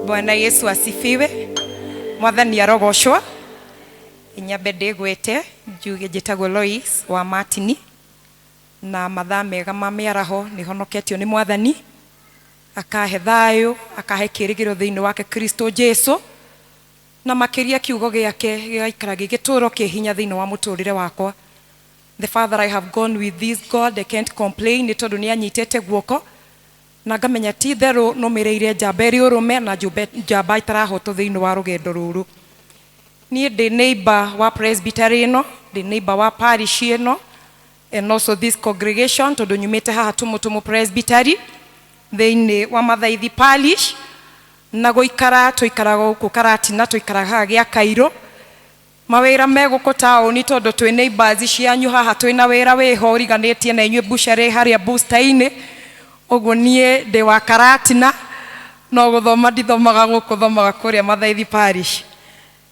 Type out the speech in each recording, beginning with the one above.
Bwana Yesu asifiwe. Mwathani arogoshwa. Inyambe ndigwite njuge njitagwo Loise wa Martini na mathaa mega ma miaraho ni honoketio ni Mwathani akahe thayo akahe kirigiro thiini wake Kristo Jesu na makiria kiugo giake gigaikara gigituro kihinya thiini wa muturire wakwa. The Father, I have gone with this God, I can't complain, ni tondu ni anyitete guoko na ngamenya ti theru no mireire njamberi urume na njamba itarahoto thiini wa rugendo ruru. Ni ndi neighbor wa presbytery ino, ndi neighbor wa parish ino, and also this congregation tondu nyumite haha tumutumu presbytery thiini wa Mathaithi parish na guikara tuikaraga guku Karatina tuikaraga gia Kairo mawira meguko taoni tondu twi neighbors cianyu haha twina wira wiho uriganitie na inywe buchere haria booster-ini oguo nie ndi wa Karatina no guthoma ndithomaga guku thomaga kuria Mathaithi parish.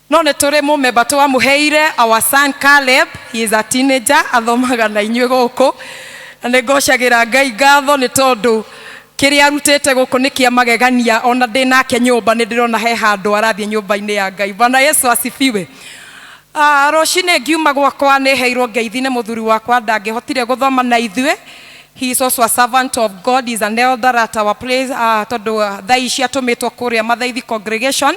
No ne tore mu member to amuheire our son Caleb, he is a teenager athomaga na inywe guku na ngocagira Ngai ngatho ni tondu kiria arutete guku ni kia magegania ona ndinake nyumba ni ndirona he handu arathie nyumba-ini ya Ngai. Bwana Yesu asifiwe. Roshine ngiuma gwakwa ni heirwo ngeithi ni muthuri wakwa ndangihotire guthoma na ithue. He is also a servant of God, he is an elder at our place tondu thaici atumitwo kuria Mathaithi congregation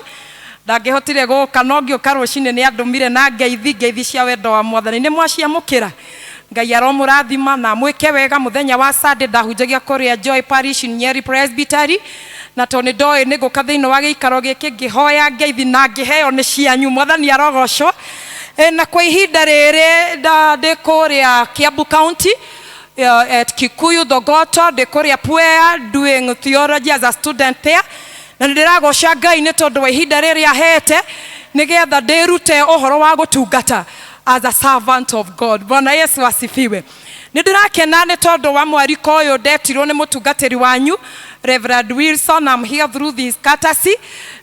ndangihotire guka no ngioka rucine ni andumire na ngeithi cia wendo wa Mwathani ni mwaciamukira. Ngai aromurathima na mwike wega muthenya wa Sunday ndahunjagia kuria Joy Parish Nyeri Presbytery na toni ndoi ni guka thiini wa giikaro giki ngihoya ngeithi na ngiheo ni cianyu. Mwathani arogoshwo. Na kwa ihinda riri ndi kuria Kiambu County at Kikuyu Ndungata ndi kuria Puea doing theology as a student there na ndiragoca Ngai ni tondu wa ihinda riri ahete nigetha ndirute uhoro wa gutungata as a servant of God. Bwana Yesu asifiwe. Nindirakena ni tondu wa mwariko uyu ndetirwo ni mutungatiri wanyu Reverend Wilson. I'm here through this courtesy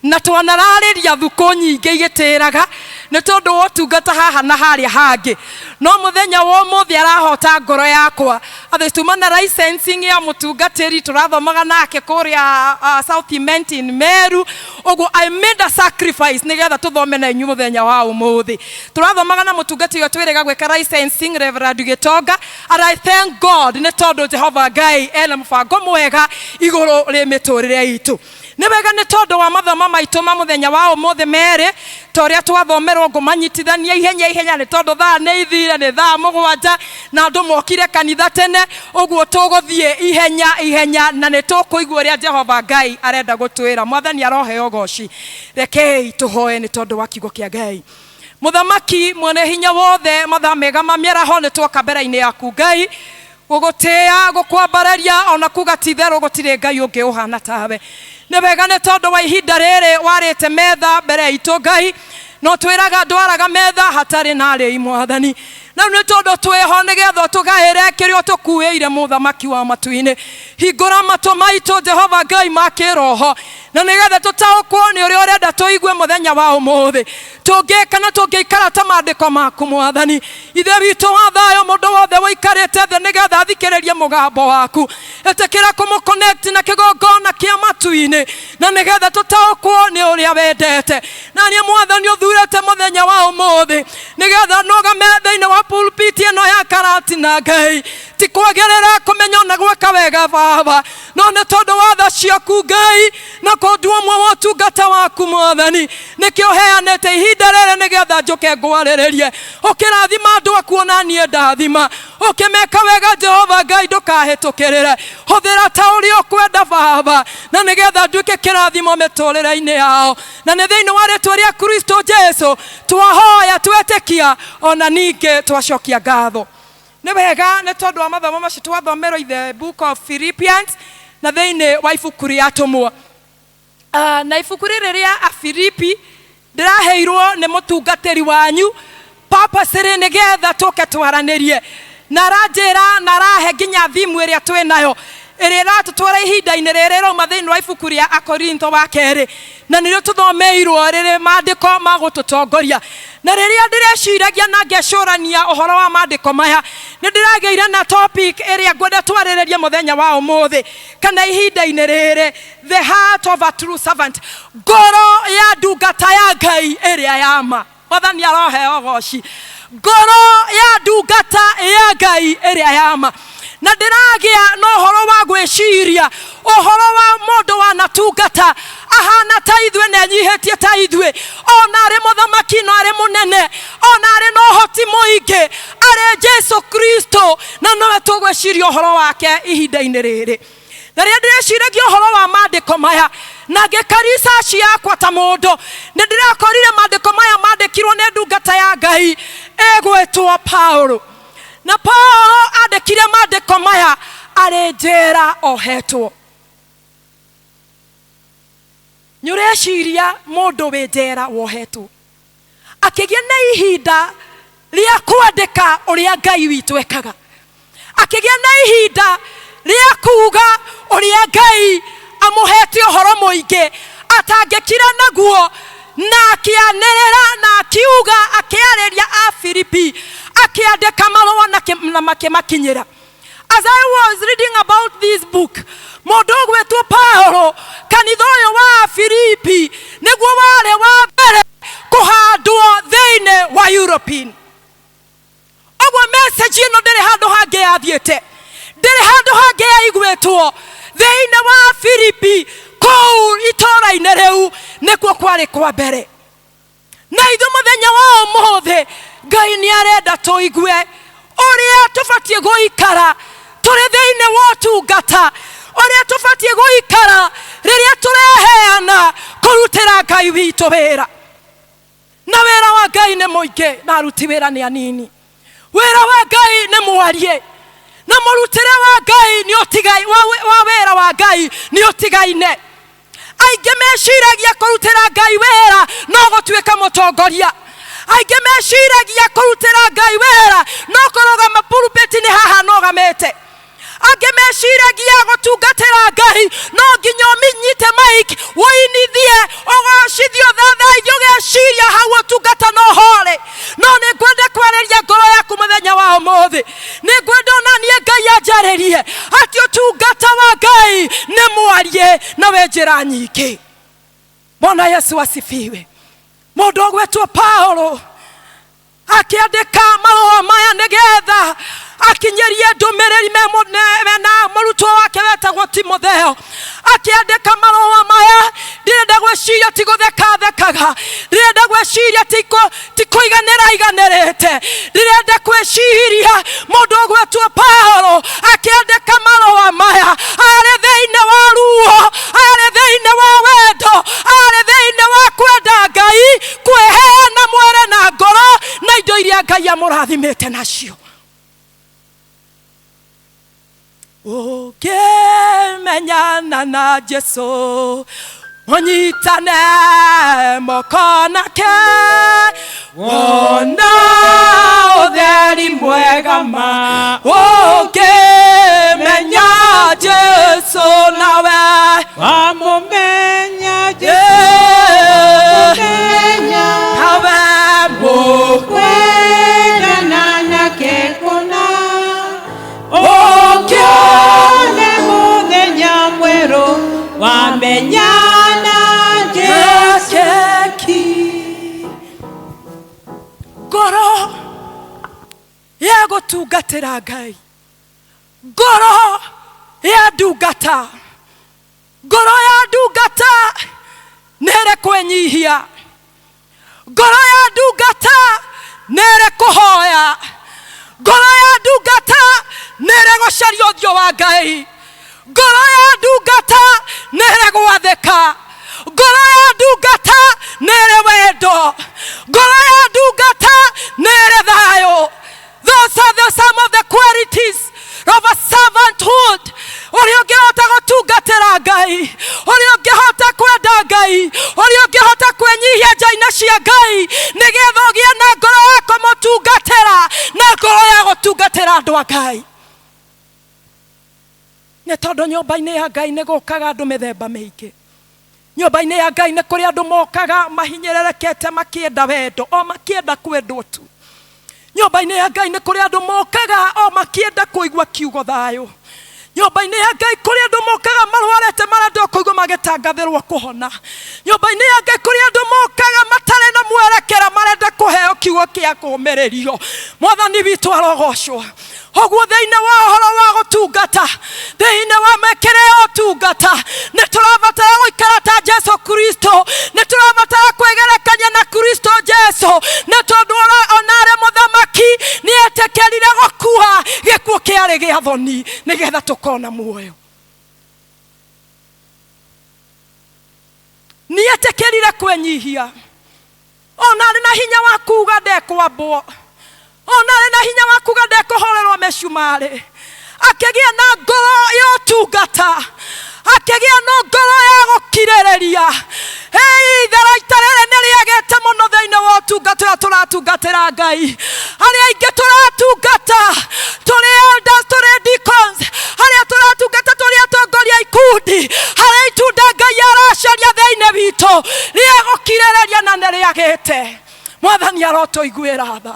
na twanarariria thuko nyingi igitiraga ni tondu wa tungata haha na haria hangi no muthenya wo muthi arahota ngoro yakwa athestumana licensing ya mutungatiri turathomaga nake kuria South Cement in Meru. Ogo I made a sacrifice nigetha tuthome na inyu muthenya wa umuthi turathomaga na mutungatiri twirega gweka licensing Reverend Gitonga, and I thank God ni tondu Jehova Ngai ena mubango mwega iguru ri miturire itu. Ni wega ni tondu wa mathoma maitu ma muthenya wa umuthi mere toria twathomerwo ngumanyitithania ihenya ni tondu thaa ni ithire ni thaa mugwanja na andu mokire kanitha tene uguo tuguthie ihenya na ni tukuigua ria Jehova Ngai arenda gutwira. Mwathani aroheo goci. Rekei tuhoe ni tondu wa kiugo kia Ngai. Muthamaki mwene hinya wothe mathaa mega ma miaraho ni twoka mbere-ini yaku Ngai gugutia gukwambararia ona kuga titheru gutire Ngai ungi uhana tawe. Ni wega ni tondu wa ihinda riri warite metha mbere itu Ngai no twiraga ndwaraga metha hatari nari Mwathani na ni tondu twiho nigetha tugaire kirio tukuire muthamaki wa matu-ini hingura matu maitu Jehova Ngai ma kiroho na nigetha tutaukwo ni uria urenda tuigue muthenya wa umuthi tungika na tungiikara ta maandiko maku Mwathani. Ithe witu wa thayo mundu wothe wikarite the nigetha athikiririe mugambo waku etekira kumu-connect na kigongona kia matu-ini na nigetha tutaukwo ni uria wendete na ni Mwathani uthurete muthenya wa umuthi nigetha nogame thiini wa pulpit ino ya Karatina Ngai ti kwagerera kumenya na gweka wega Baba no ni tondu wa tha ciaku Ngai na kondu umwe wa utungata waku Mwathani nikio heanete ihinda riri nigetha njuke ngwariririe ukirathima andu aku ona nie ndathima ukimeka wega Jehova Ngai ndukahitukirire huthira ta uria ukwenda Baba na nigetha nduke kirathimo miturire-ini yao na ni thiini wa ritwa ria Kristo Jesu twahoya twetikia ona ninge twacokia ngatho. Ni wega ni tondu wa mathomo macio twathomerwo in the book of Philippians na thiini wa ibuku ria atumwo na ibuku riri ria Afilipi ndiraheirwo ni mutungatiri wanyu purpose nigetha tuke twaranirie na ranjira na rahe nginya thimu iria twinayo Erera tutwara ihinda-inĩ rĩrĩ rauma thĩinĩ wa ibuku rĩa Akorinto wa kerĩ, na nĩrĩo tũthomeirwo rĩrĩ maandĩko ma gũtũtongoria. Na rĩrĩa ndĩreciragia na ngecũrania ũhoro wa maandĩko maya, nĩndĩragĩire na topic ĩrĩa ngwenda twarĩrĩrie mũthenya wa ũmũthĩ kana ihinda-inĩ rĩrĩ, the heart of a true servant, ngoro ya ndungata ya Ngai ĩrĩa ya ma. Mwathani aroheo goci. Ngoro ya ndungata ya Ngai ĩrĩa ya ma. Na ndĩragĩa no ũhoro wa gwĩciria ũhoro wa mũndũ wanatungata ahana ta ithuĩ na anyihĩtie ta ithuĩ, ona arĩ mũthamaki no arĩ mũnene, ona arĩ no ũhoti mũingĩ, arĩ Jesu Kristo, na nowe tũgwĩciria ũhoro wake ihinda-inĩ rĩrĩ. Na rĩrĩa ndĩreciragia ũhoro wa maandĩko maya na ngĩka yakwa ta mũndũ, nĩndĩrakorire maandĩko maya maandĩkirwo nĩ ndungata ya Ngai ĩgwĩtwo Paulo. Na Paulo andĩkire maandĩko maya arĩ njera ohetwo. Nĩũreciria mũndũ wĩ njera wohetwo akĩgĩa na ihinda rĩa kwandĩka ũrĩa Ngai witũ ekaga, akĩgĩa na ihinda rĩa kuuga ũrĩa Ngai amũhete ũhoro mũingĩ atangĩkira naguo, na akĩanĩrĩra na akiuga akĩarĩria a Philippi, akiandĩka marũa na makĩmakinyĩra. As I was reading about this book, mũndũ ũgwĩtwo Paulo kanitha ũyũ wa Philippi nĩguo warĩ wa mbere kũhandwo thĩinĩ wa European. Ũguo message ĩno ndĩrĩ handũ hangĩ yathiĩte, ndĩrĩ handũ hangĩ yaiguĩtwo thĩinĩ wa Philippi, kũu itũũra-inĩ rĩu nĩkuo kwarĩ kwa mbere. Na ithuĩ mũthenya wa ũmũthĩ Ngai nĩarenda tũigue ũrĩa tũbatiĩ gũikara tũrĩ thĩinĩ wa ũtungata, ũrĩa tũbatiĩ gũikara rĩrĩa tũreheana kũrutĩra Ngai witũ wĩra. Na wĩra wa Ngai nĩ mũingĩ na aruti wĩra nĩ anini. Wĩra wa Ngai nĩ mwarie, na mũrutĩre wa Ngai nĩ ũtigai wa wĩra wa Ngai nĩ ũtigaine. Aingĩ meciragia kũrutĩra Ngai wĩra no gũtuĩka mũtongoria, aingĩ meciragia kũrutĩra Ngai wĩra no kũrũgama pulpit-inĩ haha nogamĩte, angĩ meciragia gũtungatĩra Ngai no nginya ũminyite mic woinithie ũgocithio thathaithio ũgeciria hau ũtungata no hore. No nĩngwenda kwarĩria ngoro yaku mũthenya wa ũmũthĩ, nĩngwenda onanie Ngai anjarĩrie atĩ ũtungata wa Ngai nĩ mwarie na wĩ njĩra nyingĩ. Bwana Yesu asifiwe. Mũndũ ũgwĩtwo Paulo akĩandĩka marũa maya nĩgetha akinyĩrie ndũmĩrĩri mena mũrutwo wake wetagwo Timotheo. Akĩandĩka marũa maya ndirenda gwĩciria ti gũthekathekaga, ndirenda gwĩciria ti kũiganĩra iganĩrĩte, ndirenda gwĩciria mũndũ ũgwĩtwo Paulo akĩandĩka marũa maya arĩ thĩinĩ wa ruo, arĩ thĩinĩ wa wendo, arĩ thĩinĩ wa kwenda Ngai, kwĩheana mwĩrĩ na ngoro na indo iria Ngai amũrathimĩte nacio. Ũngĩmenyana na Jesu ũnyitane moko nake, wona ũtheri mwega ma. Ũngĩmenya Jesu nawe wamũmenya Jesu, nawe mũkwendana nake kũna. Ũngĩone mũthenya mwerũ wamenyana Jesu. Ngoro ya gũtungatĩra Ngai, ngoro ya ndungata, ngoro ya ndungata nĩrĩ kwĩnyihia, ngoro ya ndungata nĩrĩ kũhoya, ngoro ya ndungata nĩrĩ gũcaria ũthiũ wa Ngai, ngoro ya ndungata nĩrĩ gwathĩka, ngoro ya ndungata nĩrĩ wendo, ngoro ya ndungata nĩrĩ thayũ. Those are some of the qualities of a servanthood. Ũrĩa ũngĩhota gũtungatĩra Ngai, ũrĩa ũngĩhota kwenda Ngai, ũrĩa ũngĩhota kwĩnyihia njaina cia Ngai nĩgetha ũgĩe na ngoro ya kũmũtungatĩra na ngoro ya gũtungatĩra andũ a Ngai. Nĩ tondũ nyũmba-inĩ ya Ngai nĩ gũkaga andũ mĩthemba mĩingĩ. Nyũmba-inĩ ya Ngai nĩ kũrĩ andũ mokaga mahinyĩrĩrĩkĩte makĩenda wendo, o makĩenda kwendwo tu. Nyũmba-inĩ ya Ngai nĩ kũrĩ andũ mokaga o makĩenda kũigua kiugo thayũ. Nyũmba-inĩ ya Ngai kũrĩ andũ mokaga marwarĩte marenda kũigua magĩtangathĩrwo kũhona. Nyũmba-inĩ ya Ngai kũrĩ andũ mokaga matarĩ na mwerekera marenda kũheo kiugo kĩa kũũmĩrĩrio. Mwathani witũ arogocwo. Ũguo thĩinĩ wa ũhoro wa gũtungata, thĩinĩ wa mĩkĩre ya ũtungata, nĩ tũrabatara gũikara ta Jesu Kristo, nĩ tũrabatara kwĩgerekania na Kristo Jesu, nĩ tondũ ona arĩ mũthamaki nĩ etĩkĩrire gũkua gĩkuũ kĩarĩ gĩa thoni nĩgetha tũkona muoyo. Nĩ etĩkĩrire kwĩnyihia, ona arĩ na hinya wa kuuga ndekwambwo, ona arĩ na hinya wa kuuga ndekũhorerwo mĩcumarĩ, akĩgĩa na ngoro ya ũtungata, akĩgĩa na ngoro ya gũkirĩrĩria. Itharaita rĩrĩ nĩ rĩagĩte mũno thĩinĩ wa ũtungata ũrĩa tũratungatĩra Ngai. Arĩa aingĩ tũratungata tũrĩ elders, tũrĩ deacons, arĩa tũratungata tũrĩ atongoria ikundi, harĩa itunda Ngai aracaria thĩinĩ witũ rĩagũkirĩrĩria na nĩ rĩagĩte. Mwathani arotũiguĩra tha.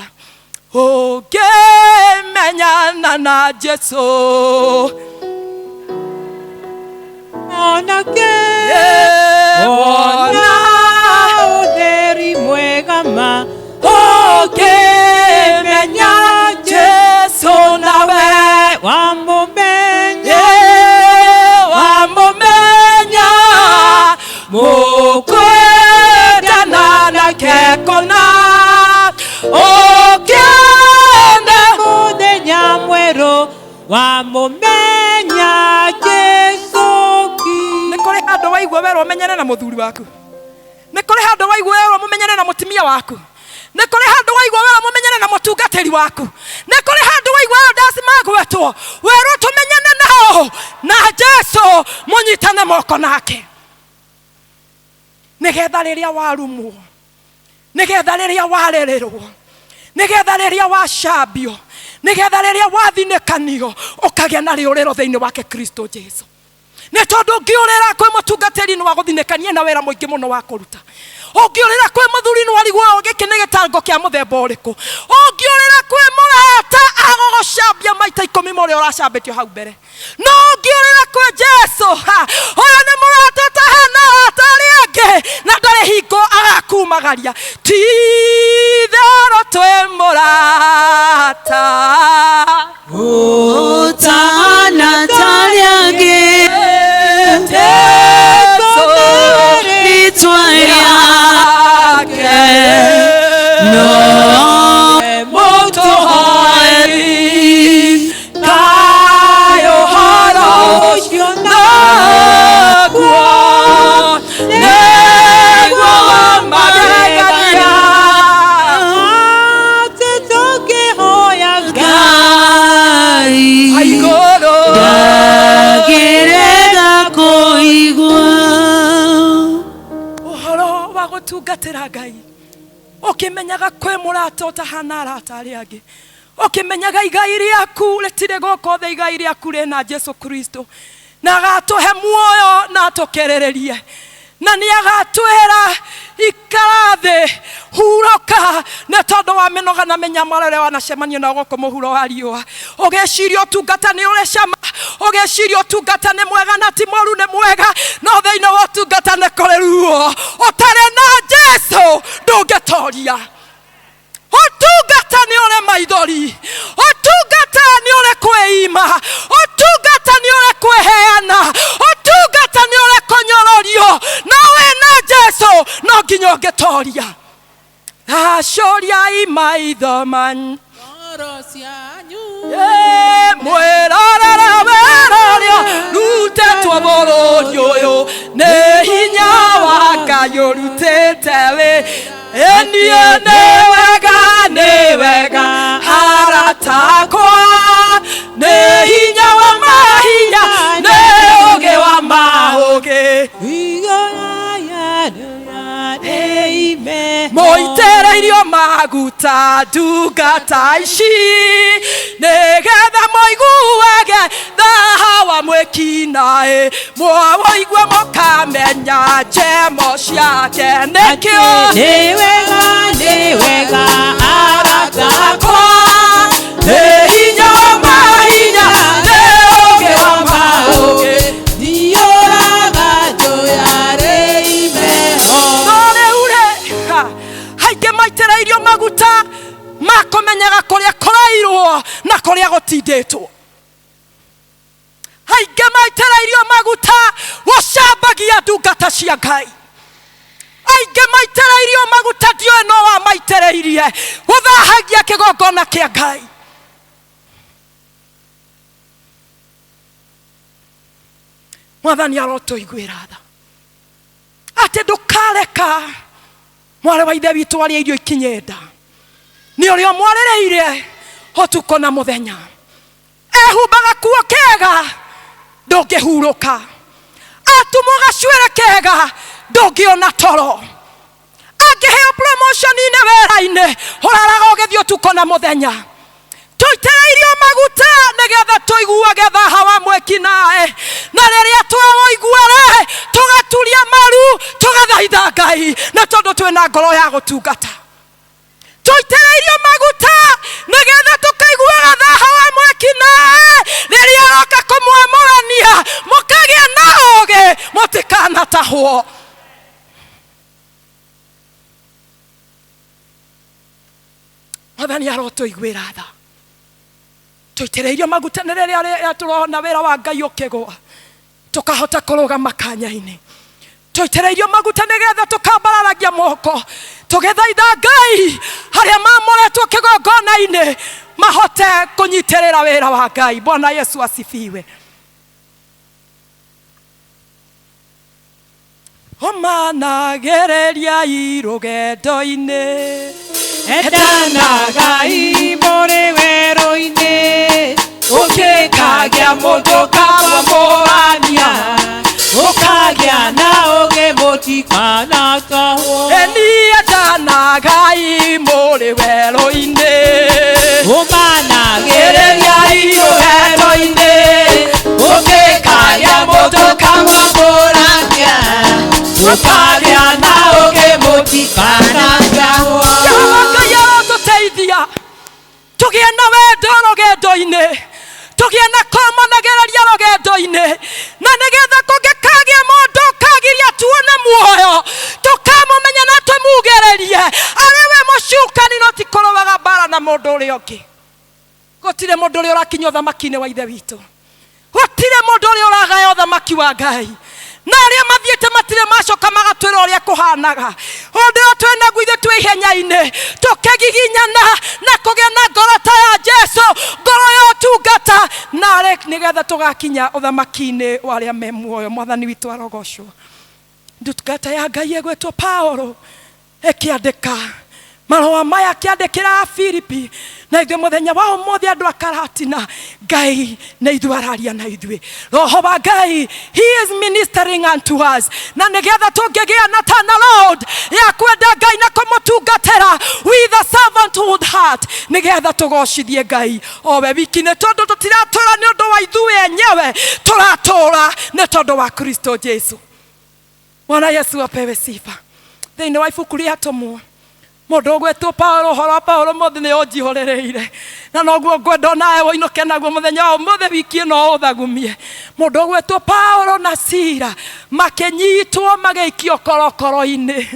Ũngĩmenyana na Jesu onake ona ũtheri mwega ma. Ũngĩmenya Jesu nawe wamũmenya, wamũmenya mũkwendana nake kũna. Mũthenya mwerũ wamũmenya Jesu. Nĩ kũrĩ handũ waigua werwo ũmenyane na mũthuri waku? Nĩ kũrĩ handũ waigua werwo mũmenyane na mũtumia waku? Nĩ kũrĩ handũ waigua werwo mũmenyane na mũtungatĩri waku? Nĩ kũrĩ handũ waigua werwo ndaci magwetwo werwo tũmenyane nao na Jesu, mũnyitane moko nake, nĩgetha rĩrĩa warumwo, nĩgetha rĩrĩa warĩrĩrwo, nĩgetha rĩrĩa wacambio, nĩgetha rĩrĩa wathinĩkanio ũkagĩa na rĩũrĩro thĩinĩ wake Kristo Jesu. Nĩ tondũ ũngĩũrĩra kwĩ mũtungatĩri nĩ wa gũthinĩkania na wĩra mũingĩ mũno wa kũruta. Ũngĩũrĩra kwĩ mũthuri nĩ warigwo gĩkĩ nĩ gĩtango kĩa mũthemba ũrĩkũ. Ũngĩũrĩra kwĩ mũrata agũgũcambia maita 10 ma ũrĩa ũracambĩtio hau mbere. No ũngĩũrĩra kwĩ Jesu, ũyũ nĩ mũrata ũtahana arata arĩa angĩ na ndarĩ hingo agakumagaria. Ti-itherũ twĩ mũrata ũtahana ta arĩa angĩ. Jesu ritwa rĩake no mũtũhoeri kaĩ ũhoro ũcio naguo nĩguo magegania atĩ tũngĩhoya Ngai igũrũ ndagĩrĩga kũigua. Ũhoro wa gũtungatĩra Ngai ũkĩmenyaga kwĩ mũrata ũtahana arata arĩa angĩ, ũkĩmenyaga igai rĩaku rĩtirĩ gũkũ thĩ, igai rĩaku rĩna Jesu Kristo, na agatũhe muoyo na atũkĩrĩrĩrie, na nĩ agatwĩra ikara thĩ, hurũka, nĩ tondũ wa mĩnoga na mĩnyamaro ĩrĩa wanacemania na gũkũ mũhuro wa riũa. Ũgeciria ũtungata nĩ ũrĩ cama, ũgeciria ũtungata nĩ mwega na ti mũru nĩ mwega, no thĩinĩ wa ũtungata nĩ kũrĩ ruo. Ũtarĩ na Jesu ndũngĩtoria. Ũtungata nĩ ũrĩ maithori, ũtungata nĩ ũrĩ kwĩima, ũtungata nĩ ũrĩ kwĩheana, ũtungata nĩ ũrĩ kũnyororio. No wĩna Jesu no nginya ũngĩtoria. Acũriai maitho manyu mwĩrorere wĩra ũrĩa rutetwo bũrũri ũyũ, nĩ hinya wa Ngai ũrutĩte wĩ. Niĩ nĩ wega haratakwa, nĩ hinya wa mahinya, nĩ ũũgĩ wa maũgĩ. Mũitĩrĩirio maĩ maguta Ndungata ici nigetha moiguage thahawa mwikinae mwawoigua mukamenya njemo ciake nikio ni wega aratakwa ni hinya wa mahinya ni uge wa mauge ndiuraga njoyare imeho none ure haige maitereirio maguta makomenyaga kuria kurairwo na kuria gutinditwo haige maitereirio maguta gucambagia ndungata cia Ngai aige maitereirio maguta ndio no wa maitereirie guthahagia kigongona kia Ngai mwathani arotuiguira tha ati ndukareka mware wa ithe witu aria irio ikinyenda ni urio mwarereire hotuko na muthenya ehumbaga kuo kega ndungihuruka atumuga cwere kega ndungiona toro angiheo promotion ine wera-ine uraraga ugithio tuko na muthenya tuitereirio maguta nigetha tuiguage thaha wa mwekinae na riria twawoiguare tugaturia maru tugathaitha Ngai na tondu twina ngoro ya gutungata tuitereirio maguta nigetha tukaiguaga thaha wa mwekinae riria roka kumwamurania mukagia na uge mutikanatahwo mwathani arotuiguira tha tuitereirio maguta nä rä rä a tå rona wä ra wa Ngai å kä gwa tå kahota kå rå gama kanya-inä tuitereirio maguta nä getha tå kambararagia moko tå gethaitha Ngai harä a mamoretwo kä gongona-inä mahote kå nyitä rä ra wä ra wa Ngai. Bwana Yesu asifiwe. Omanageriai rugendo-inĩ endanagai mũrĩ werũ-inĩ ũkĩkagĩa mũndũ kamũmũrania ũkagĩa na ũgĩ mũtikanatahwo eni endanagai mũrĩ werũ-inĩ ũmanagĩrĩriai rũgendo-inĩ ũkĩkagĩa mũndũ kamũmũrania ũkagĩa na ũgĩ mũtikanatahwo Ngai arotũteithia tũgĩe na wendo rũgendo-inĩ tũgĩe na kũmanagĩrĩria rũgendo-inĩ na nĩgetha kũngĩkagĩa mũndũ kagiria tuone muoyo tũkamũmenya na tũmugĩrĩrie arĩ we mũcukani no ti kũrũaga mbara na mũndũ ũrĩa ũngĩ. Gũtirĩ mũndũ ũrĩa ũrakinya ũthamaki-inĩ wa ithe witũ, gũtirĩ mũndũ ũrĩa ũragaya ũthamaki wa Ngai na arĩa mathiĩte matirĩ macoka magatwĩra ũrĩa kũhanaga. Ũndũ ũyũ twĩnaguo ithuĩ twĩ ihenya-inĩ tũkĩgiginyana na kũgĩa na ngoro ta ya Jesu, ngoro ya ũtungata na nĩgetha tũgakinya ũthamaki-inĩ wa arĩa me muoyo. Mwathani witũ arogocwo. Ndungata ya Ngai ĩgwĩtwo Paulo ĩkĩandĩka marũa maya akĩandĩkĩra Philippi na ithuĩ mũthenya wa ũmũthĩ andũ a Karatina Ngai nĩ ithuĩ araria na ithuĩ. Roho wa Ngai he is ministering unto us na nĩgetha tũngĩgĩa na turn around ya kwenda Ngai na kũmũtungatĩra with a servanthood heart nĩgetha tũgocithie Ngai o we wiki, nĩ tondũ tũtiratũra nĩ ũndũ wa ithuĩ enyewe, tũratũra nĩ tondũ wa Kristo Jesu. Bwana Yesu apewe sifa. Thĩinĩ wa ibuku rĩa Atũmwo mũndũ ũgwĩtwo Paulo, ũhoro wa Paulo mũthĩ nĩ ũnjihũrĩrĩire na noguo ngwenda nawe ũinũke naguo mũthenya wa ũmũthĩ wiki ĩno ũthagumie. Mũndũ ũgwĩtwo Paulo na Sila makĩnyitwo magĩikio korokoro-inĩ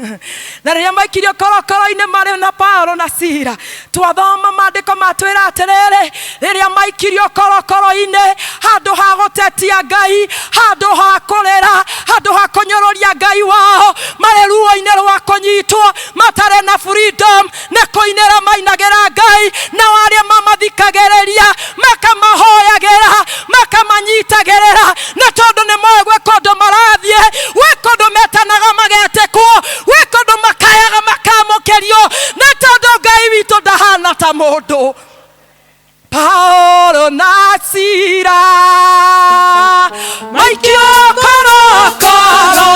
na rĩrĩa maikirio korokoro-inĩ marĩ na Paulo na Sila, twathoma maandĩko matwĩra atĩrĩrĩ, rĩrĩa maikirio korokoro-inĩ handũ ha gũtetia Ngai, handũ ha kũrĩra, handũ ha kũnyũrũria Ngai wao, marĩ ruo-inĩ rwa kũnyitwo matarĩ na freedom na kũinĩra mainagĩra Ngai na arĩa mamathikagĩrĩria makamahoyagĩra makamanyitagĩrĩra na tondũ nĩ moĩ gwĩ kũndũ marathiĩ, gwĩ kũndũ metanaga magetĩkwo, gwĩ kũndũ makayaga makamũkĩrio na tondũ Ngai witũ ndahana ta mũndũ. Paulo na Sila maikio korokoro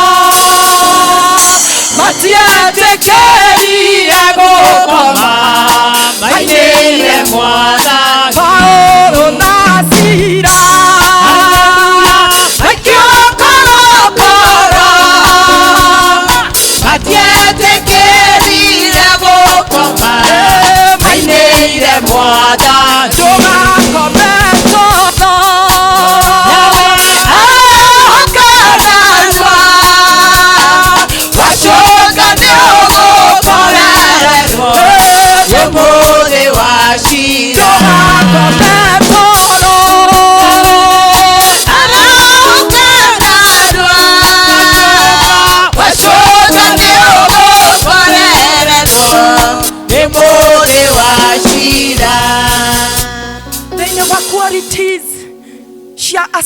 matietĩkĩrire gũkoma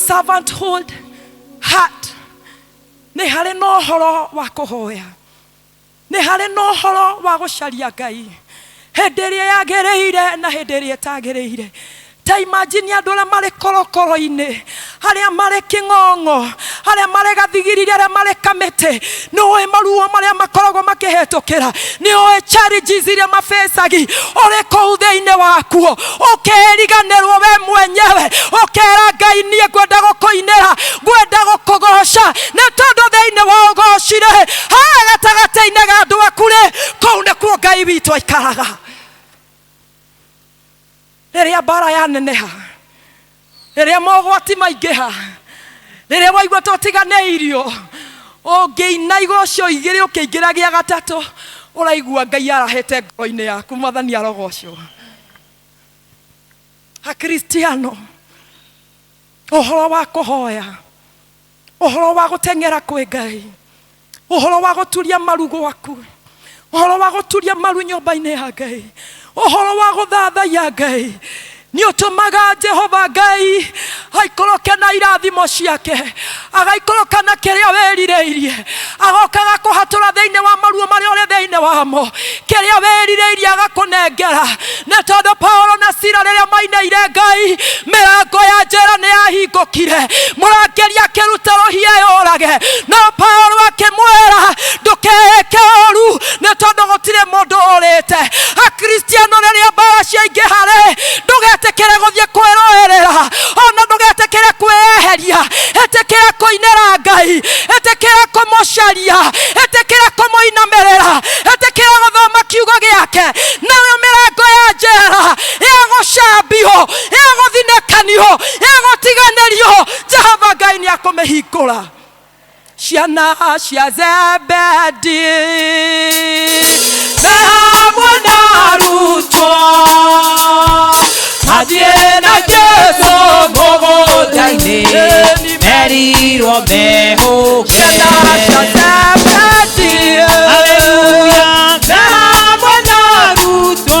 servanthood heart. Nĩ harĩ na ũhoro wa kũhoya. Nĩ harĩ na ũhoro wa gũcaria Ngai. Hĩndĩ ĩrĩa yagĩrĩire na hĩndĩ ĩrĩa ĩtagĩrĩire. Ta imagine andũ arĩa marĩ korokoro-inĩ, arĩa marĩ kĩng'ong'o, arĩa marĩ gathigiriri, arĩa marĩ kamĩtĩ. Nĩũĩ maruo marĩa makoragwo makĩhĩtũkĩra. Nĩũĩ challenges iria mafacagi. Ũrĩ kũu thĩinĩ wakuo. Ũkĩriganĩrwo we mwenyewe. Ũkera Ngai niĩ ngwenda gũkũinĩra, ngwenda gũkũgoca. Nĩ tondũ thĩinĩ wa ũgocire, harĩa gatagatĩ-inĩ ga andũ aku rĩ, kũu nĩkuo Ngai witũ aikaraga. Rĩrĩa mbara yaneneha, rĩrĩa mogwati maingĩha, rĩrĩa waigua tũtiganĩirio, ũngĩina igoco igĩrĩ ũkĩingĩragia gatatũ, ũraigua Ngai arahĩte ngoro-inĩ yaku. Mwathani arogocwo. Akristiano, ũhoro wa kũhoya, ũhoro wa gũteng'era kwĩ Ngai, ũhoro wa gũturia maru gwaku, ũhoro wa gũturia maru nyũmba-inĩ ya Ngai, ũhoro wa gũthathaiya Ngai. Nĩ ũtũmaga Jehova Ngai aikũrũke na irathimo ciake, agaikũrũka na kĩrĩa wĩrirĩirie, agokaga kũhatũra thĩinĩ wa maruo marĩa ũrĩ thĩinĩ wamo. Kĩrĩa wĩrirĩirie agakũnengera. Nĩ tondũ Paulo na Sila rĩrĩa mainĩire Ngai, mĩrango ya njĩra nĩ yahingũkire, mũrangĩri akĩruta rũhiũ yũrage. No Paulo akĩmwĩra ndũkeke ũru, nĩ tondũ gũtirĩ mũndũ ũrĩte. Akristiano rĩrĩa mbara ciaingĩha, ndũgetĩkĩre gũthiĩ kwĩrũĩrĩra, ona ndũgetĩkĩre kwĩyeheria. Ĩtĩkĩra kũinĩra Ngai, ĩtĩkĩra kũmũcaria, ĩtĩkĩra kũmũinamĩrĩra, ĩtĩkĩra gũthoma kiugo gĩake. Nayo mĩrango ya njera ĩgũcambio, ĩgũthinĩkanio, ĩgũtiganĩrio, Jehova Ngai nĩ akũmĩhingũra. Ciana cia Zebedi na hamwe na arutwo mathiĩ na Jesũ mũgũnda-inĩ, merirwo mehũke. Ciana cia Zebedi, haleluya, na hamwe na arutwo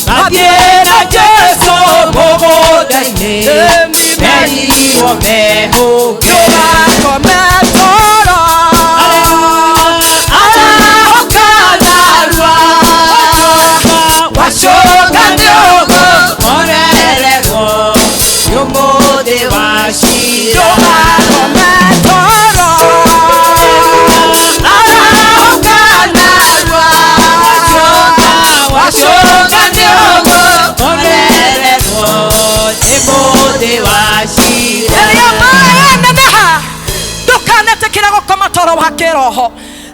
mathiĩ na Jesũ mũgũnda-inĩ, merirwo mehũke. Ndukanetĩkĩre gũkoma toro wa kĩroho,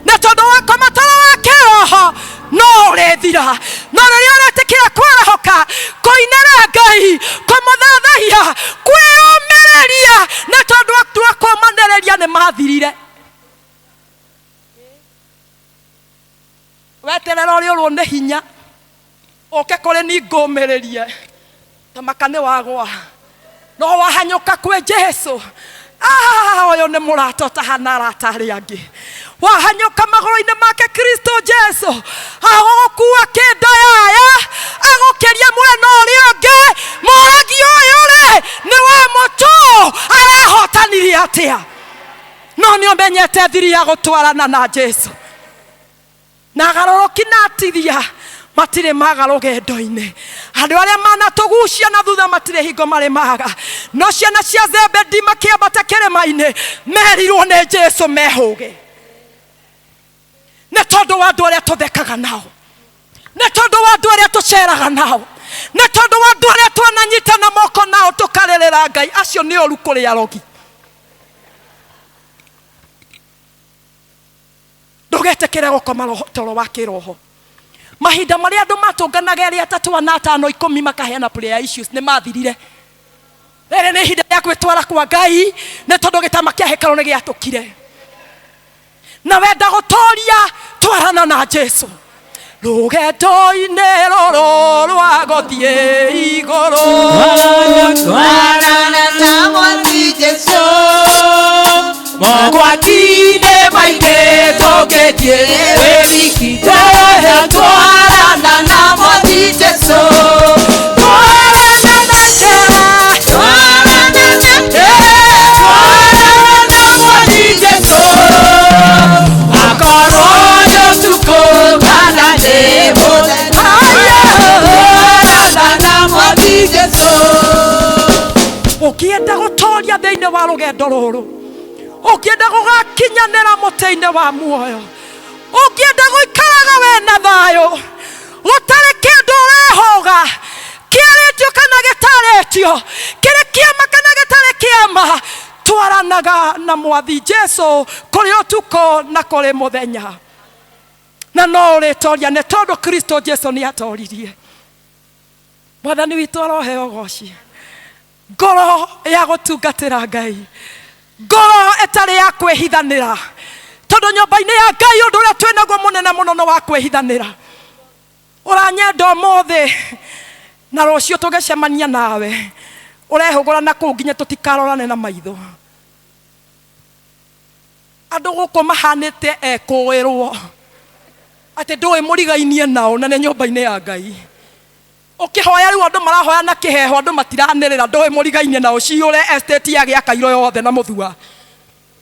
nĩ tondũ wakoma toro wa kĩroho no ũrĩthira. No rĩrĩa ũretĩkĩra kwĩrohoka, kũinĩra Ngai, kũmũthathaiya, kwĩyũmĩrĩria, nĩ tondũ atua kũmanĩrĩria nĩ mathirire. Weterera ũrĩ ũrwo nĩ hinya, ũke kũrĩ ni ngũmĩrĩrie, ta makane wagwa, no wahanyũka kwĩ Jesũ. Ũyũ nĩ mũrato tahana arata arĩa angĩ. Wahanyũka magũrũ-inĩ make Kristo Jesũ, agũgũkua kĩndayaya, agũkĩria mwena ũrĩa ũngĩ. Mũragi ũyũ rĩ, nĩ wa mũtũ, arahotanire atĩa? No nĩ ũmenyete thiri ya gũtwarana na Jesũ. Na agarũrũki na atithia matirĩ maga rũgendo-inĩ. Andũ arĩa manatũgucia na thutha matirĩ hingo marĩ maga. No ciana cia Zebedi makĩambata kĩrĩma-inĩ, merirwo nĩ Jesũ mehũge. Nĩ tondũ wa andũ arĩa tũthekaga nao, nĩ tondũ wa andũ arĩa tũceraga nao, nĩ tondũ wa andũ arĩa twananyitana moko nao tũkarĩrĩra Ngai. Acio nĩ ũru kũrĩ arogi. Ndũgetĩkĩre gũkoma toro wa kĩroho. Mahinda marĩa andũ matũnganaga erĩ atatũ ana atano 10 makaheana prayer issues nĩ mathirire. Rĩrĩ nĩ ihinda rĩa gwĩtwara kwa Ngai, nĩ tondũ gĩtama kĩa hekarũ nĩ gĩatũkire. Na wenda gũtooria, twarana na Jesũ. Rũgendo-inĩ rũrũ rwa gũthiĩ igũrũ, twarana na mwathi Jesũ. Mogwati-inĩ maingĩ tũngĩthiĩ wĩwiki, twarana na mwathi Jesũ. Twarana na njĩra, twarana rũgendo rũrũ, ũngĩenda gũgakinyanĩra mũtĩ-inĩ wa muoyo, ũngĩenda gũikaraga wena thayũ, gũtarĩ kĩndũ ũrehoga kĩarĩtio kana gĩtarĩtio, kĩrĩ kĩama kana gĩtarĩ kĩama, twaranaga na Mwathi Jesu kũrĩ ũtukũ na kũrĩ mũthenya. Na no ũrĩtoria nĩ tondũ Kristo Jesu nĩ atoririe. Mwathani witũ aroheo ũgooci. Ngoro ya gũtungatĩra Ngai, ngoro ĩtarĩ ya kwĩhithanĩra, tondũ nyũmba-inĩ ya Ngai ũndũ ũrĩa twĩnaguo mũnene mũno nĩ wa kwĩhithanĩra. Ũranyenda ũmũthĩ na rũciũ tũgĩcemania nawe ũrehũgũra na kũu nginya tũtikarorane na maitho. Andũ gũkũ mahanĩte ekũĩrwo atĩ ndũĩ mũrigainie nao na nĩ nyũmba-inĩ ya Ngai. Ũkĩhoya rĩu andũ marahoya na kĩheho, andũ matiranĩrĩra, ndũĩ mũrigainie nao, ciũre estate ya gĩakairwo yothe na mũthua.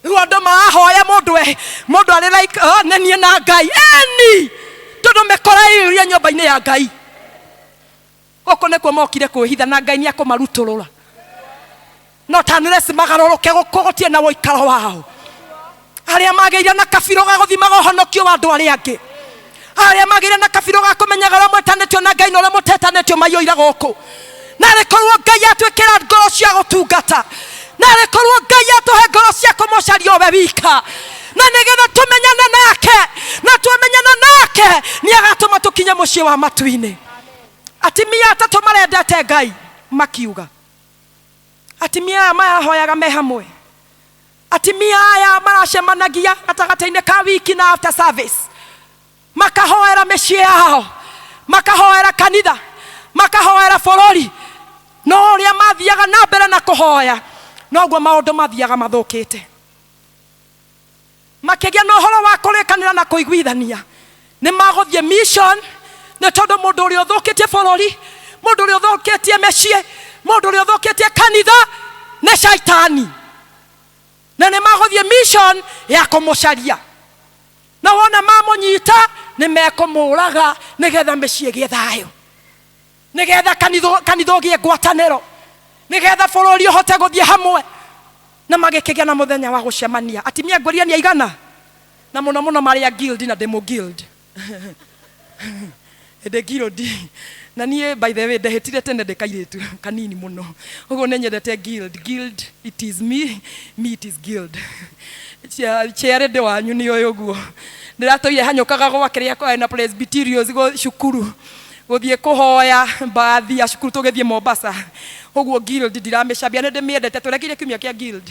Rĩu andũ marahoya mũndũ arĩ like nenie na Ngai eni, tondũ mĩkoreirie nyũmba-inĩ ya Ngai. Gũkũ nĩkuo mokire kwĩhitha na Ngai nĩ akũmarutũrũra. No tanĩresi magarũrũke gũkũgũtie na ũikaro wao. Arĩa magĩire na kabiro ga gũthiĩ magohonokio wa andũ arĩa angĩ, arĩa magĩire na kabiro ga kũmenyaga ũrĩa mwetanĩtio na Ngai na ũrĩa mũtetanĩtio maiyũire gũkũ. Na rĩkorwo Ngai atwĩkĩra ngoro cia gũtungata, na rĩkorwo Ngai atũhe ngoro cia kũmũcaria we wika, na nĩgetha tũmenyane nake, na twamenyana nake nĩ agatũma tũkinye mũciĩ wa matu-inĩ. Atimia atatũ marendete Ngai makiuga, atimia aya mahoyaga me hamwe, atimia aya maracemanagia gatagatĩ-inĩ ka wiki na after service, makahoera mĩciĩ yao, makahoera kanitha, makahoera bũrũri. No ũrĩa mathiaga na mbere na kũhoya, noguo maũndũ mathiaga mathũkĩte. Makĩgĩa na ũhoro wa kũrĩkanĩra na kũiguithania, nĩ magũthiĩ mission, nĩ tondũ mũndũ ũrĩa ũthũkĩtie bũrũri, mũndũ ũrĩa ũthũkĩtie mĩciĩ, mũndũ ũrĩa ũthũkĩtie kanitha nĩ shaitani. Na nĩ magũthiĩ mission ya kũmũcaria, na wona mamũnyita nĩ mekũmũraga nĩgetha mĩciĩ ĩgĩe thayũ, nĩgetha kanitha ũgĩe ngwatanĩro, nĩgetha bũrũri ũhote gũthiĩ hamwe. Na magĩkĩgĩa na mũthenya wa gũcemania. Atimia ngũria nĩ aigana, na mũno mũno marĩa guild na demo guild. Ede guild na niĩ by the way ndehĩtire tene ndĩkairĩtu kanini mũno, ũguo nĩ nyendete guild. Guild it is me, me it is guild. Chere de wanyu nĩ ũyũ ũguo. Ndĩratũire hanyũkaga gwakĩrĩa kwa na presbyterios cukuru gũthiĩ kũhoya bathi ya cukuru tũgĩthiĩ Mombasa. Ũguo guild ndiramĩcambia, nĩ ndĩmĩendete, tũrekire kiumia kĩa guild.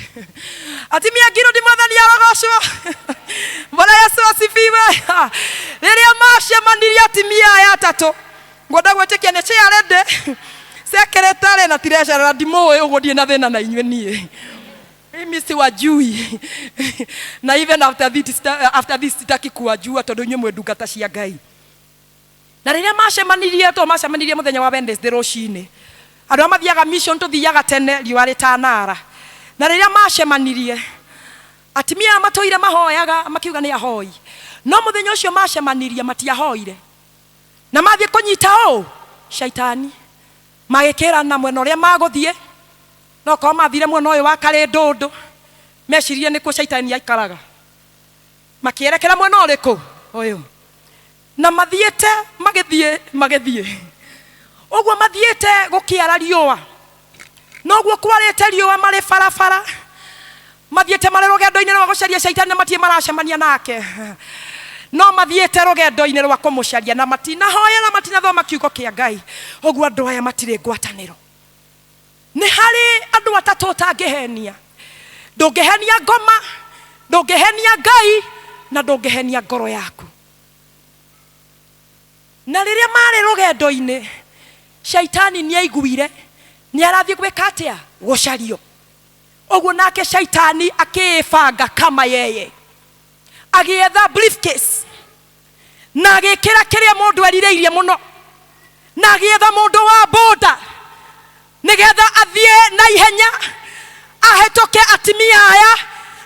Atimia guild Mwathani arogocwo. Bwana Yesu asifiwe. Rĩrĩa macemanirie atimia aya atatũ, ngwenda gwĩtĩkia nĩ ciarende secretary na treasurer ndimũĩ, ũguo ndirĩ na thĩna na inyuĩ niĩ. Mimi siwajui. Na even after this sitaki kuwajua tondũ inyuĩ mwĩ ndungata cia Ngai. Na rĩrĩa macemanirie mũthenya wa Wednesday rũcinĩ, andũ mathiaga mission tũthiaga tene riũa rĩtanara. Na rĩrĩa macemanirie, atimia matũire mahoyaga makiuga nĩ ahoi, no mũthenya ũcio macemanirie matiahoire, na mathiĩ kũnyita shaitani. Magĩkĩrana mwena ũrĩa magũthiĩ, no korwo mathire mwena ũyũ wa karĩ ndũndũ, mecirie nĩkuo shaitani aikaraga, makĩerekera mwena ũrĩkũ ũyũ. Na mathiĩte magĩthiĩ ũguo mathiĩte gũkĩara riũa, noguo kwarĩte riũa marĩ barabara, mathiĩte marĩ rũgendo-inĩ rwa gũcaria shaitani, na matirĩ maracemania nake, no mathiĩte rũgendo-inĩ rwa kũmũcaria, na matinahoya na matinathoma kiugo kĩa Ngai. Ũguo andũ aya matirĩ ngwatanĩro. Nĩ harĩ andũ atatũ ũtangĩhenia. Ndũngĩhenia ngoma, ndũngĩhenia Ngai, na ndũngĩhenia ngoro yaku. Na rĩrĩa marĩ rũgendo-inĩ, shaitani nĩ aiguire nĩ arathiĩ gwĩka atĩa? Gũcario. Ũguo nake shaitani akĩĩbanga kama yeye, agĩetha briefcase, na agĩkĩra kĩrĩa mũndũ erirĩirie mũno, na agĩetha mũndũ wa boda nĩgetha athiĩ na ihenya ahĩtũke atimia aya,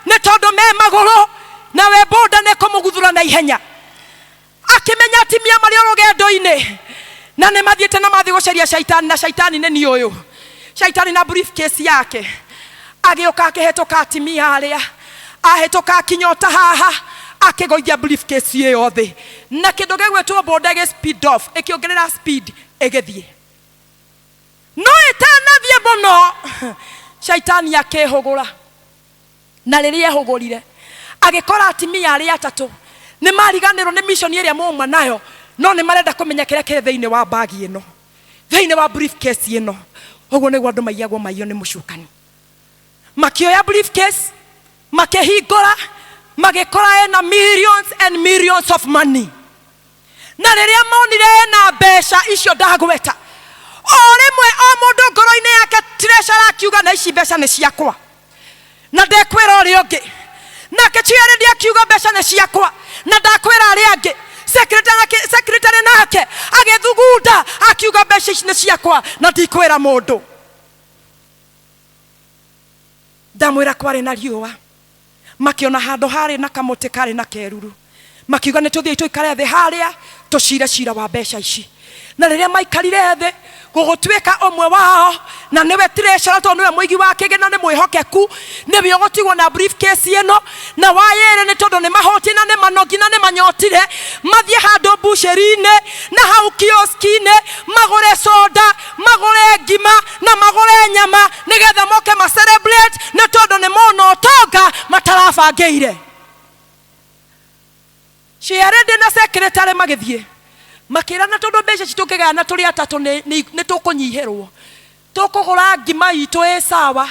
nĩ tondũ me magũrũ na we boda nĩ kũmũguthũra na ihenya. Akĩmenya atimia marĩ rũgendo-inĩ, na nĩ mathiĩte na mathiĩ gũcaria shaitani, na shaitani nĩ niĩ ũyũ. Shaitani na briefcase yake agioka akihetoka atimia aria ahetoka kinyota haha akigoithia briefcase iyo thi na kindu gegwetwo bondage speed off ikiongerera speed igithie no itanathie muno shaitani akehugura na riria ehugurire agikora atimia aria atatu ni mariganirwo ni mission iria moma nayo no ni marenda kumenya kire kire theine wa bagi ino theine wa briefcase ino oguo niguo andu maiyagwo maiyo ni mucukani makioya briefcase makehingora magikora ena millions and millions of money na riria monire ena besha icio ndagweta o rimwe o mundu ngoro-ini yake treasure akiuga na ici besha ni ciakwa na ndekwira uri ungi nake chiaredi akiuga besha ni ciakwa na ndakwira ari angi secretary nake agethugunda akiuga besha ici ni ciakwa na ndikwira mundu ndamwira kwari na riua makiona hando hari na kamuti kari na keruru makiuga ni tuthie tuikare thi haria tucire cira wa besha ici na riria maikarire thi gugutwika omwe wao na niwe treasure to niwe muigi wa kigena ni mwihokeku niwe ugotigwo na briefcase ino na wayere ni tondu ni mahoti na ni manogi na ni manyotire mathie hando busheri-ine na hau kioski-ine magure soda magure ngima na magure nyama nigetha moke ma celebrate ni tondu ni mono otonga matarabangeire ciarende na secretary magithie makira na tondu mbeca citukigaya na turi atatu ni tukunyihirwo tukugura ngima itu sawa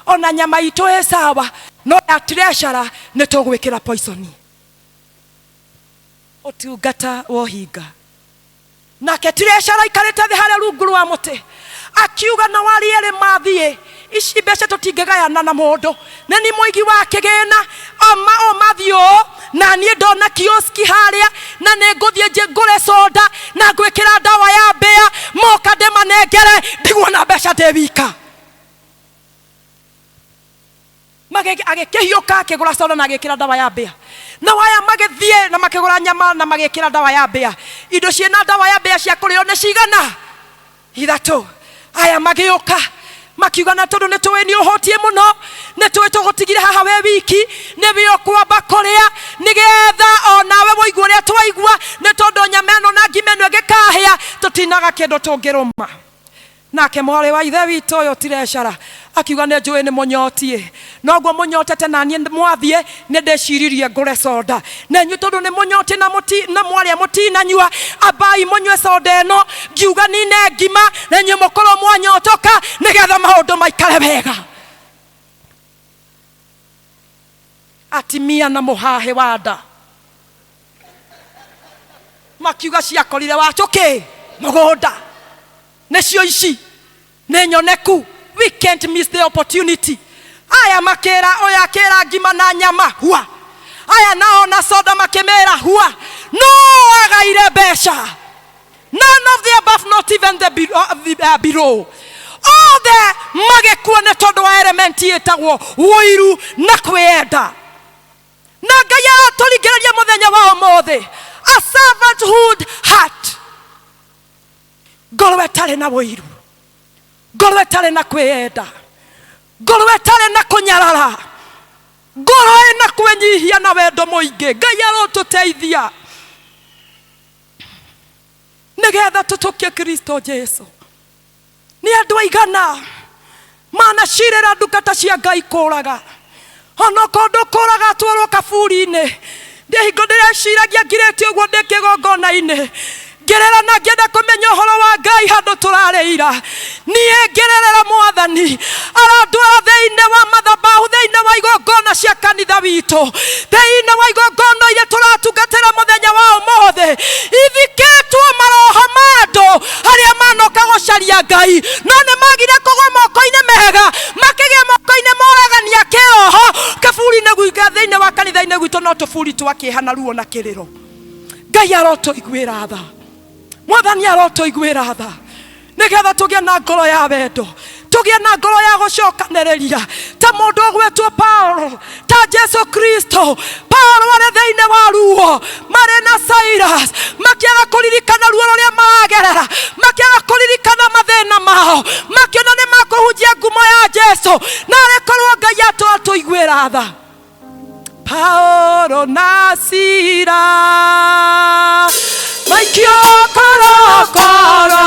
ona nyama itu sawa no ya treasure ni tugwikira poison otungata wohinga nake treasure ikarite thi haria rungu rwa muti akiuga na wari ere mathie ici mbeca tutingigayana na mundu na ni muigi wa kigena o mathio na nie ndona kioski haria na ne nguthie nje ngure soda na gwikira dawa ya mbea moka ndemanengere ndigwo na mbeca ndewika agikihioka akigura soda na agikira dawa ya mbea na waya magithie na makigura nyama na magikira dawa ya mbea indo ciena dawa ya mbea cia kurio ni cigana ithatu aya magioka makiuga na tondu ni tuwe ni uhotie muno ni tuwe tugutigire haha we wiki ni bio kwamba kuria nigetha onawe woigua uria twaigua ni tondu nyameno na ngimeno ngikahia tutinaga kindu tungiruma nake mwari wa ithe witu yo treasure akiuga ne njui ni munyotie noguo munyotete na nie mwathie ni ndeciririe ngure soda na nyu tondu ni munyotie na mwari mutina nyua abai munywe soda eno ngiuga ni ne ngima na nyu mukoro mwanyotoka nigetha maundu maikare wega atimia na muhahe wada makiuga ciakorire wachuki mugunda necio ici ne nyoneku we can't miss the opportunity aya makera oya kera ngima na nyama hua aya naona soda makemera hua no agaire besha none of the above not even the below all the magekuwa ne tondu wa element yetagwo woiru na kwenda na Ngai aturigereria muthenya wa omothe a servanthood heart ngoro etare na woiru ngoro etare na kwenda ngoro etare na kunyarara ngoro ena kwenyihia na wendo muingi Ngai arotuteithia nigetha tutukie Kristo Jesu ni andu aigana mana cirira ndungata cia Ngai kuraga ono kondu kuraga twarwo kaburi-ini ndihingo ndireciiragia ngirĩtie ũguo ndĩ kĩgongona-inĩ ngerera na ngĩenda kũmenya ũhoro wa Ngai handũ tũrarĩira niĩ ngererera Mwathani arandwara thĩinĩ wa mathabahu thĩinĩ wa igongona cia kanitha witũ thĩinĩ wa igongona iria tũratungatĩra mũthenya wa ũmũthĩ ithikĩtwo maroho ma andũ arĩa manoka gũcaria Ngai no nĩ magire kũgwa moko-inĩ mega makĩgĩa moko-inĩ moragania kĩoho kaburi-inĩ gwitũ thĩinĩ wa kanitha-inĩ gwitũ no tũburi twakĩhana ruo na kĩrĩro Ngai arotũiguĩra tha Mwathani arotuiguĩra tha nigetha tũgĩe na ngoro ya wendo tũgĩe na ngoro ya gũcokanĩrĩria ta mũndũ ũgwĩtwo Paulo ta Jesu Kristo Paulo wale thĩinĩ wa ruo marĩ na Cyrus makĩaga kũririkana ruo rũrĩa maragerera, makĩaga kũririkana mathĩna mao, makĩona nĩ makũhunjia ngumo ya Jesu, na rekorwo Ngai atũiguĩra tha. Paulo na Sila maikio korokoro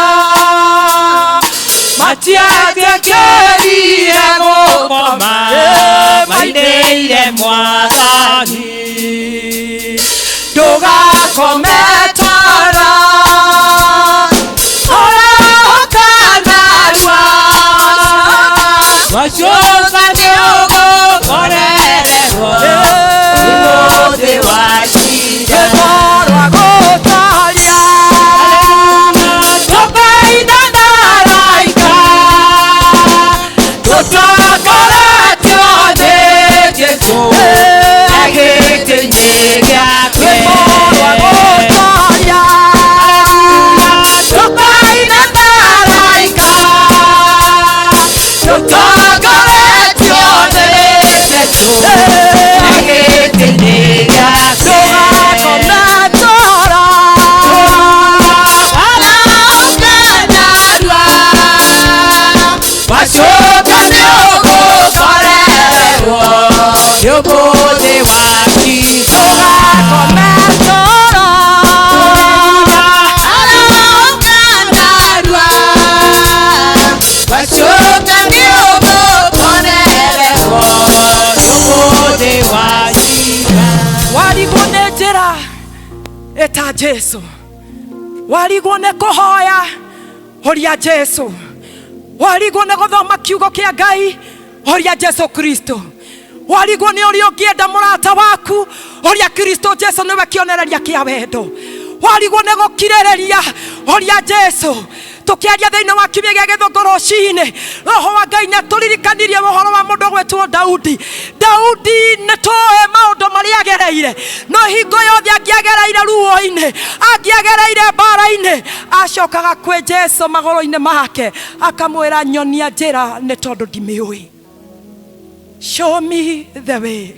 matiagĩkĩrire gũkoma mainĩire Mwathani. Ndũgakome toro ũkanarua wacoka nĩũgũkorererwo ũmũthĩ wa cira. Eta Jesu warigwo nĩ kũhoya horia Jesu, warigwo nĩ gũthoma kiugo kĩa Ngai horia Jesu Kristo, warigwo nĩ ũrĩa ũngĩenda mũrata waku horia Kristo Jesu nĩwe kĩonereria kĩa wendo, warigwo nĩ gũkirĩrĩria horia Jesu. Tukiaria thĩinĩ wa kiumia gĩa Gĩthũngũ rũcinĩ, Roho wa Ngai nĩatũririkanirie ũhoro wa mũndũ gwĩtwo Daudi. Daudi nĩtũĩ maũndũ marĩa agereire, no hingo yothe angĩagereire ruo-inĩ, angĩagereire mbara-inĩ, acokaga kwĩ Jesu magũrũ-inĩ make akamwĩra nyonia njĩra nĩ tondũ ndimĩũĩ. Show me the way.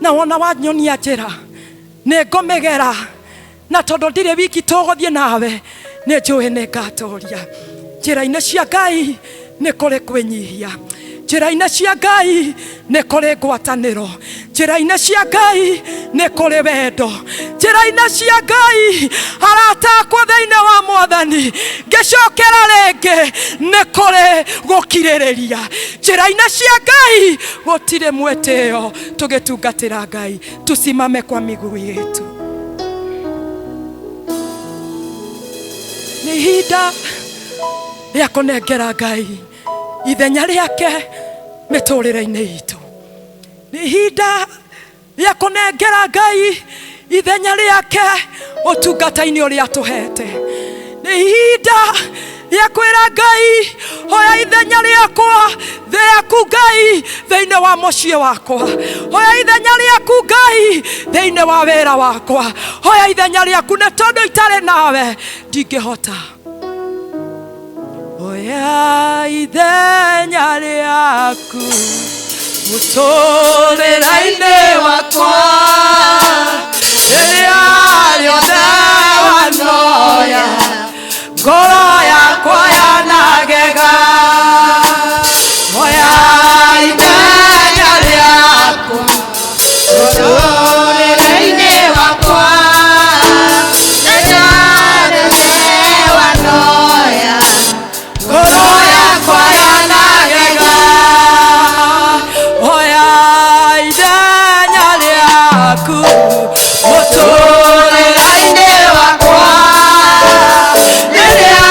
Na wona wanyonia njĩra nĩ ngũmĩgera, na tondũ ndirĩ wiki tũgũthiĩ nawe nĩ njũĩ nĩ ngatũria. Njĩra-inĩ cia Ngai nĩ kũrĩ kwĩnyihia, njĩra-inĩ cia Ngai nĩ kũrĩ ngwatanĩro, njĩra-inĩ cia Ngai nĩ kũrĩ wendo, njĩra-inĩ cia Ngai arata akwa thĩinĩ wa Mwathani ngĩcokera rĩngĩ nĩ kũrĩ gũkirĩrĩria. Njĩra-inĩ cia Ngai gũtirĩ mwĩtĩo tũgĩtungatĩra Ngai. Tusimame kwa miguu yetu. Nĩ ihinda rĩa kũnengera Ngai ithenya rĩake mĩtũrĩre-inĩ itũ. Nĩ ihinda rĩa kũnengera Ngai ithenya rĩake ũtungata-inĩ ũrĩa atũhete. Nĩ ihinda rĩa kwĩra Ngai hoya ithenya rĩakwa rĩaku Ngai thĩinĩ wa mũciĩ wakwa, hoya ithenya rĩaku Ngai thĩinĩ wa wĩra wakwa, hoya ithenya rĩaku nĩ tondũ itarĩ nawe ndingĩhota. Hoya ithenya rĩaku mũtũrĩre-inĩ wakwa, rĩrĩa rĩothe wanoya ngoro yakwa yanagega. Hoya ithenya rĩaku mũtũrĩre-inĩ wakwa, rĩrĩa rĩothe wanoya ngoro yakwa yanagega. Hoya ithenya rĩaku mũtũrĩre-inĩ wakwa, rĩrĩa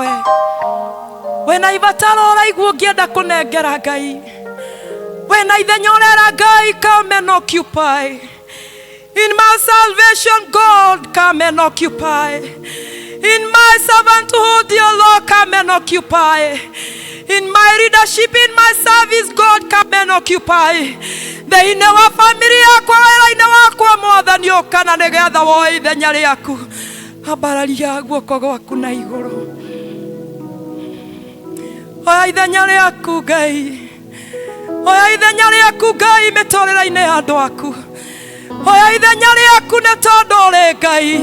we wena ibataro uraigua ngienda kunengera Ngai wena ithenya urera Ngai come and occupy in my salvation God come and occupy in my servanthood dear Lord come and occupy in my leadership in my service God come and occupy thĩinĩ wa family yakwa wĩra-inĩ wakwa Mwathani ũka na nĩgetha woe ithenya rĩaku ambararia guoko gwaku na igũrũ oya ithenya rĩaku Ngai oya ithenya rĩaku Ngai mĩtũrĩre-inĩ ya andũ aku oya ithenya rĩaku nĩ tondũ ũrĩ Ngai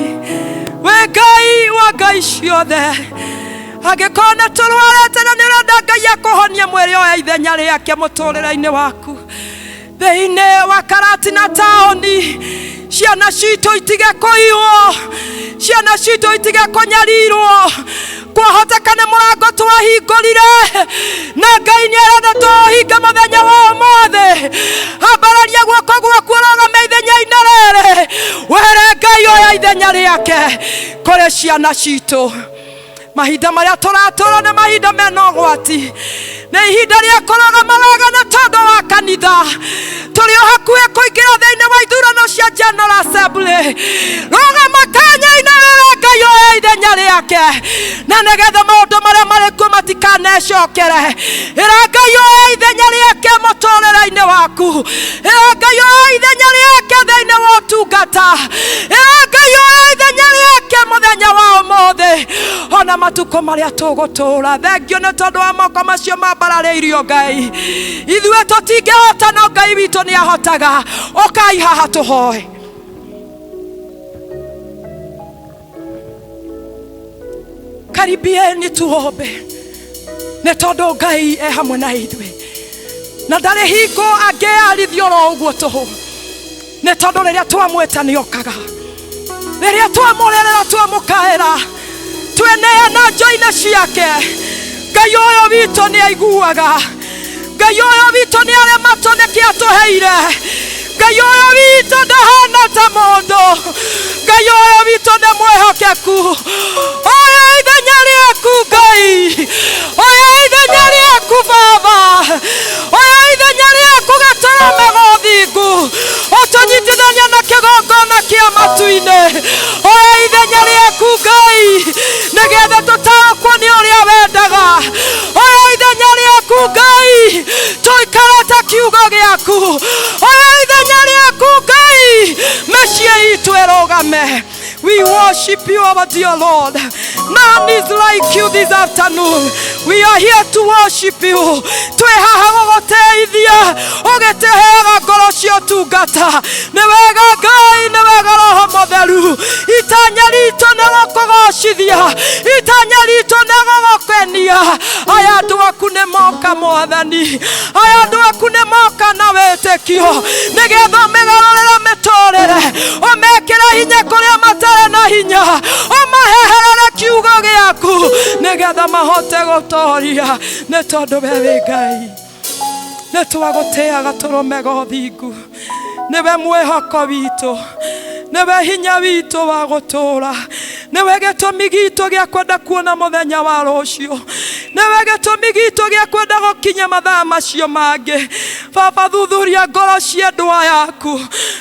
we Ngai wa ngai ciothe angĩkorwo nĩ tũrwarĩte na nĩ ũrenda Ngai akũhonie mwĩrĩ oya ithenya rĩake mũtũrĩre-inĩ waku thĩinĩ wa Karatina taũni ciana citũ itige kũiywo ciana citũ itige kũnyarirwo kwahoteka nĩ mũrango twahingũrire na Ngai nĩarenda tũhinge mũthenya wa ũmũthĩ ambararia guoko gwaku ũrũgame ithenya-inĩ rĩrĩ were Ngai oya ithenya rĩake kũrĩ ciana citũ mahinda marĩa tũratũra nĩ mahinda mena ũgwati nĩ ihinda rĩa kũrũgama wega na tondũ wa kanitha tũrĩ o hakuhĩ kũingĩra thĩinĩ wa ithurano cia General Assembly rũgama kanya-inĩ rĩrĩ Ngai oya ithenya rĩake na nĩgetha maũndũ marĩa marĩ kuo matikanecokere ĩra Ngai oya ithenya rĩake mũtũrĩre-inĩ waku ĩra Ngai oya ithenya rĩake thĩinĩ wa ũtungata ĩra Ngai oya ithenya rĩake mũthenya wa ũmũthĩ ona matukũ marĩa tũgũtũra thengio nĩ tondũ wa moko macio mambararĩirio Ngai ithuĩ tũtingĩhota no Ngai witũ nĩ ahotaga ũkai haha tũhoe karibieni tuombe nĩ tondũ Ngai e hamwe na ithuĩ na ndarĩ hingo angĩarithio ro ũguo tũhũ nĩ tondũ rĩrĩa twamwĩta nĩ okaga rĩrĩa twamũrerera twamũkaĩra tweneana njoine ciake Ngai ũyũ witũ nĩ aiguaga Ngai ũyũ witũ nĩ arĩ matũ nĩkĩ atũheire Ngai ũyũ witũ ndahana ta mũndũ Ngai ũyũ witũ nĩ mwĩhokeku oya ithenya rĩaku Ngai oya ithenya rĩaku Baba oya ithenya rĩaku gatũrũme gũthingu ũtũnyitithania na kĩgongona kĩa matu-inĩ oya ithenya rĩaku Ngai nĩgetha tũtaũkwo nĩ ũrĩa wendaga oya ithenya rĩaku Ngai tũikare ta kiugo gĩaku oya ithenya rĩaku Ngai mĩciĩ itũ ĩrũgame we worship you our dear Lord none is like you this afternoon we are here to worship you twĩ haha gũgũteithia ũgĩtũheaga ngoro cia ũtungata nĩ wega Ngai nĩ wega Roho Mũtheru itanya ritũ nĩ gũkũgocithia itanya ritũ nĩ gũgũkenia aya andũ aku nĩ moka Mwathani aya andũ aku nĩ moka na wĩtĩkio nĩgetha ũmĩgarũrĩre mĩtũrĩre ũmekĩre hinya kũrĩa matarĩ na hinya ũmaheherere kiugo gĩaku nĩgetha mahote gũtooria nĩ tondũ we wĩ Ngai nĩ twagũtĩaga tũrũme gũthingu nĩwe mwĩhoko witũ nĩwe hinya witũ wa gũtũra nĩwe gĩtũmi gitũ gĩa kwenda kuona mũthenya wa rũciũ nĩwe gĩtũmi gitũ gĩa kwenda gũkinya mathaa macio mangĩ Baba thuthuria ngoro cia andũ ayaku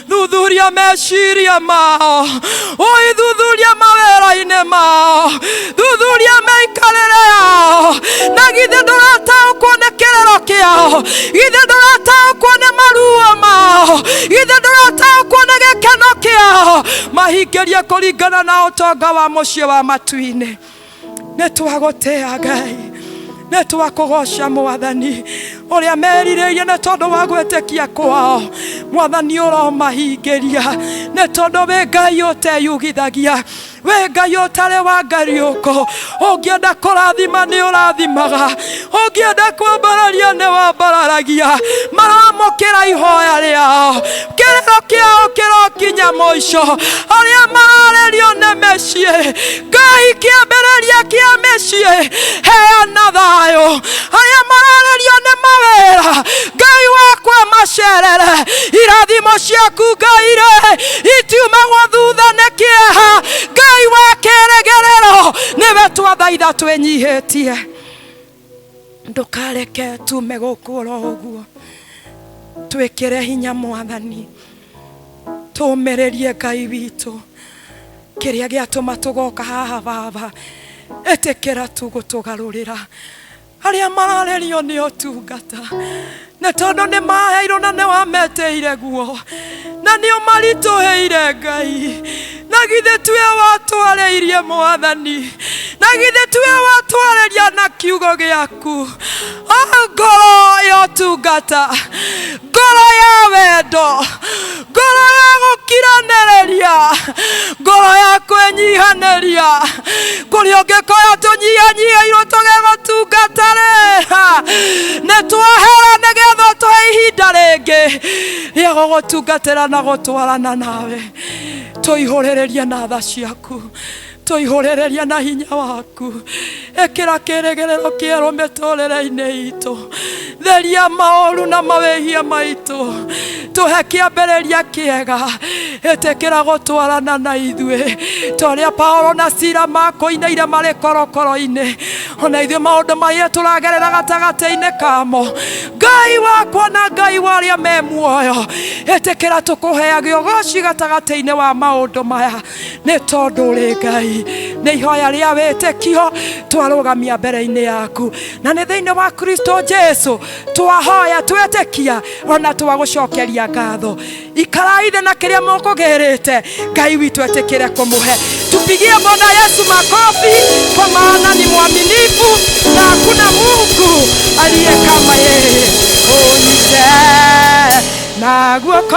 thuthuria meciria mao thuthuria mawĩra-inĩ mao thuthuria mĩikarĩre yao na githĩ ndũrataũkwo nĩ kĩrĩro kĩao githĩ ndũrataũkwo nĩ maruo mao githĩ ndũrataũkwo nĩ gĩkeno kĩao mahingĩrie kũringana na ũtonga wa mũciĩ wa matu-inĩ nĩ twagũtĩa Ngai nĩ twakũgoca Mwathani ũrĩa merirĩirie nĩ tondũ wa gwĩtĩkia kwao Mwathani ũromahingĩria nĩ tondũ wĩ Ngai ũteyugithagia wĩ Ngai ũtarĩ wa ngariũko ũngĩenda kũrathima nĩ ũrathimaga ũngĩenda kwambararia nĩ wambararagia maramũkĩra ihoya rĩao kĩrĩro kĩao kĩrokinya mũico arĩa mararĩrio nĩ mĩciĩ Ngai kĩambĩrĩria kĩa mĩciĩ heana thayũ arĩa mararĩrio nĩ mawĩra Ngai wakwa macerere irathimo ciaku Ngai rĩ itiumagwo thutha nĩ kĩeha Ngai wa kĩrĩgĩrĩro nĩwe twathaitha Jehova twenyihetie ndukareke tume gukura uguo twikire hinya Mwathani tumererie Ngai witu kiria giatuma tugoka haha baba etekera tugutugarurira aria mararerio ni utungata na tondu ni maheirwo na ni wameteire guo na ni umarituheire Ngai na githe tue watwareirie Mwathani na githe tue watwareria na kiugo giaku ngoro ya utungata ngoro ya wendo ngoro ya gukiranereria ngoro ya kwenyihaneria kuri ungikoya tunyihanyihairwo tugegutungatare na twahera nigetha tuhe ihinda ringi ria gugutungatira na gutwarana nawe tuihurereria na tha ciaku tuihurereria na hinya waku ekira kiregerero kieru miturire-ini itu theria maoru na mawehia maitu tuhe kiambereria kiega etekera gutwarana na ithue toria Paulo na Sila makoineire mari korokoro-ini ona ithue maundu maria turagerera gatagati-ini kamo Ngai wakwa na Ngai waria me muoyo etekera tukuheage ugoci gatagati-ini wa maundu maya ni tondu uri Ngai ni ihoya ria witikio twarugamia mbere-ini yaku na ni thiini wa Kristo Jesu twahoya twetikia ona twagucokeria ngatho ikarai the na kiria mukugerete Ngai witu etikire kumuhe tupigie Bwana Yesu makofi kwa maana ni mwaminifu na hakuna Mungu aliye kama yeye. Unize na guoko